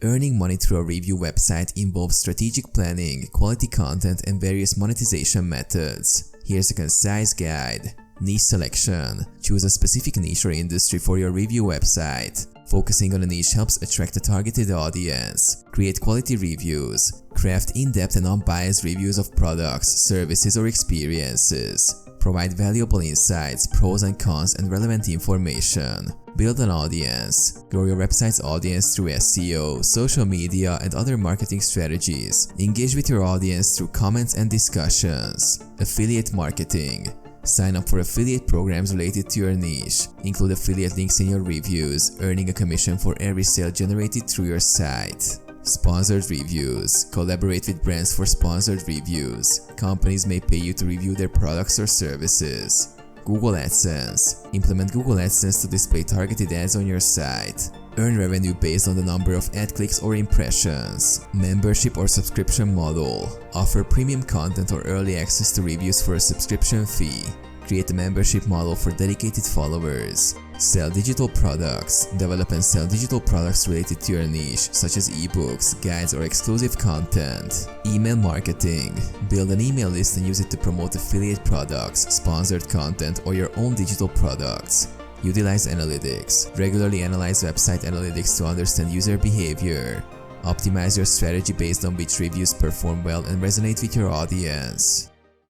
Earning money through a review website involves strategic planning, quality content, and various monetization methods. Here's a concise guide. Niche selection. Choose a specific niche or industry for your review website. Focusing on a niche helps attract a targeted audience. Create quality reviews. Craft in-depth and unbiased reviews of products, services, or experiences. Provide valuable insights, pros and cons, and relevant information. Build an audience. Grow your website's audience through SEO, social media, and other marketing strategies. Engage with your audience through comments and discussions. Affiliate marketing. Sign up for affiliate programs related to your niche. Include affiliate links in your reviews, earning a commission for every sale generated through your site. Sponsored reviews. Collaborate with brands for sponsored reviews. Companies may pay you to review their products or services. Google AdSense. Implement Google AdSense to display targeted ads on your site. Earn revenue based on the number of ad clicks or impressions. Membership or subscription model. Offer premium content or early access to reviews for a subscription fee. Create a membership model for dedicated followers. Sell digital products. Develop and sell digital products related to your niche, such as ebooks, guides, or exclusive content. Email marketing. Build an email list and use it to promote affiliate products, sponsored content, or your own digital products. Utilize analytics. Regularly analyze website analytics to understand user behavior. Optimize your strategy based on which reviews perform well and resonate with your audience.